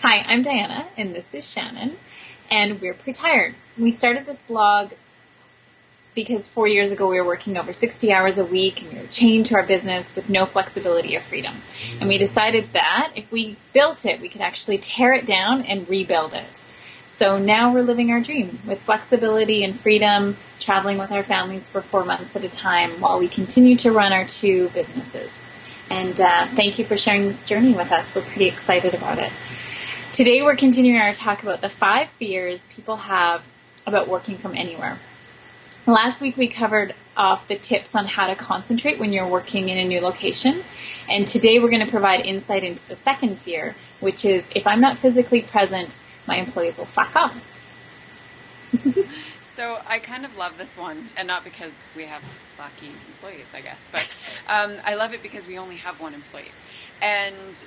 Hi, I'm Diana, and this is Shannon, and we're Pretired. We started this blog because 4 years ago we were working over 60 hours a week and we were chained to our business with no flexibility or freedom. And we decided that if we built it, we could actually tear it down and rebuild it. So now we're living our dream with flexibility and freedom, traveling with our families for 4 months at a time while we continue to run our two businesses. And thank you for sharing this journey with us. We're pretty excited about it. Today we're continuing our talk about the 5 fears people have about working from anywhere. Last week we covered off the tips on how to concentrate when you're working in a new location. And today we're going to provide insight into the second fear, which is if I'm not physically present, my employees will slack off. So I kind of love this one, and not because we have slacky employees, I guess, but I love it because we only have one employee. And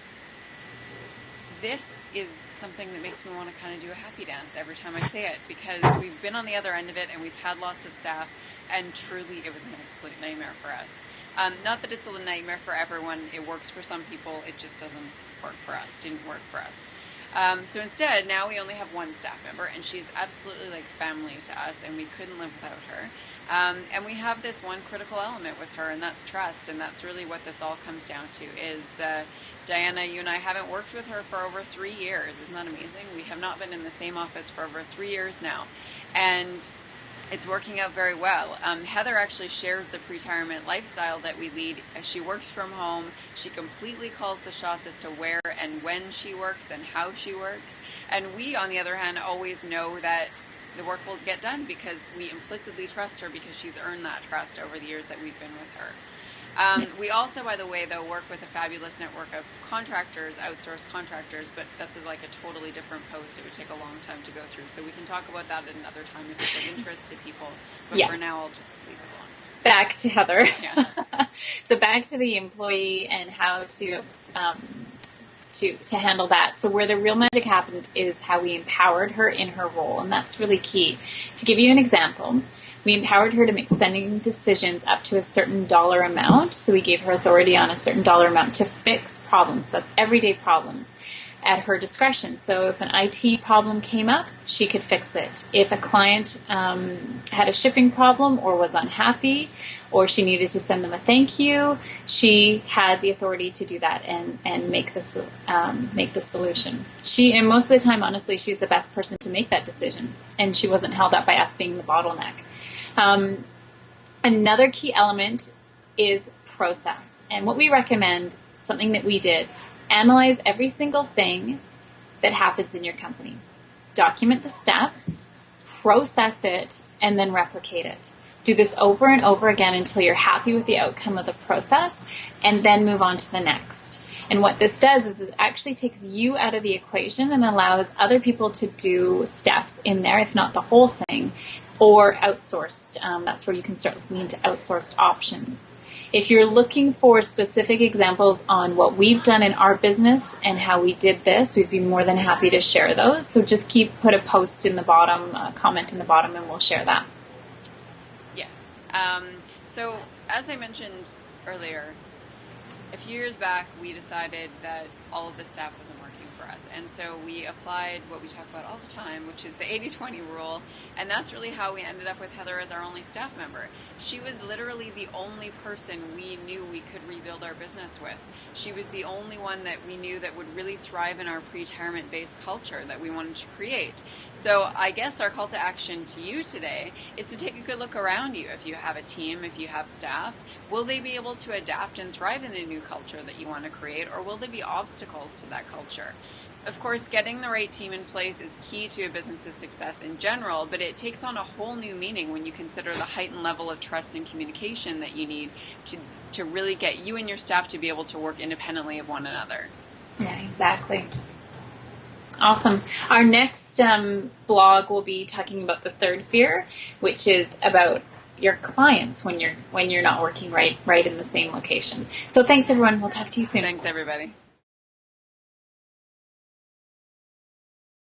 this is something that makes me want to kind of do a happy dance every time I say it, because we've been on the other end of it and we've had lots of staff, and truly it was an absolute nightmare for us. Not that it's a nightmare for everyone. It works for some people. It just doesn't work for us. Didn't work for us. So instead, now we only have one staff member, and she's absolutely like family to us, and we couldn't live without her. And we have this one critical element with her, and that's trust, and that's really what this all comes down to is Diana, you and I haven't worked with her for over 3 years. Isn't that amazing? We have not been in the same office for over 3 years now, and it's working out very well. Heather actually shares the Pretirement lifestyle that we lead. She works from home. She completely calls the shots as to where and when she works and how she works. And we, on the other hand, always know that the work will get done because we implicitly trust her because she's earned that trust over the years that we've been with her. We also, by the way, though, work with a fabulous network of contractors, outsourced contractors, but that's like a totally different post. It would take a long time to go through. So we can talk about that at another time if it's of interest to people. But for now, I'll just leave it alone. Back to Heather. Yeah. So back to the employee and how to handle that. So where the real magic happened is how we empowered her in her role, and that's really key. To give you an example, we empowered her to make spending decisions up to a certain dollar amount. So we gave her authority on a certain dollar amount to fix problems. That's everyday problems at her discretion. So if an IT problem came up, she could fix it. If a client had a shipping problem or was unhappy, or she needed to send them a thank you, she had the authority to do that and make the solution. And most of the time, honestly, she's the best person to make that decision, and she wasn't held up by us being the bottleneck. Another key element is process, and what we recommend, something that we did, analyze every single thing that happens in your company. Document the steps, process it, and then replicate it. Do this over and over again until you're happy with the outcome of the process, and then move on to the next. And what this does is it actually takes you out of the equation and allows other people to do steps in there, if not the whole thing, or outsourced. That's where you can start looking into outsourced options. If you're looking for specific examples on what we've done in our business and how we did this, we'd be more than happy to share those. So just put a post in the bottom, a comment in the bottom, and we'll share that. Yes. So as I mentioned earlier, a few years back, we decided that all of the staff wasn't working for us. And so we applied what we talk about all the time, which is the 80-20 rule. And that's really how we ended up with Heather as our only staff member. She was literally the only person we knew we could rebuild our business with. She was the only one that we knew that would really thrive in our Pretirement-based culture that we wanted to create. So I guess our call to action to you today is to take a good look around you. If you have a team, if you have staff, will they be able to adapt and thrive in the new culture that you want to create, or will there be obstacles to that culture? Of course, getting the right team in place is key to a business's success in general, but it takes on a whole new meaning when you consider the heightened level of trust and communication that you need to really get you and your staff to be able to work independently of one another. Yeah, exactly. Awesome. Our next blog will be talking about the third fear, which is about your clients when you're not working right in the same location. So thanks, everyone. We'll talk to you soon. Thanks, everybody.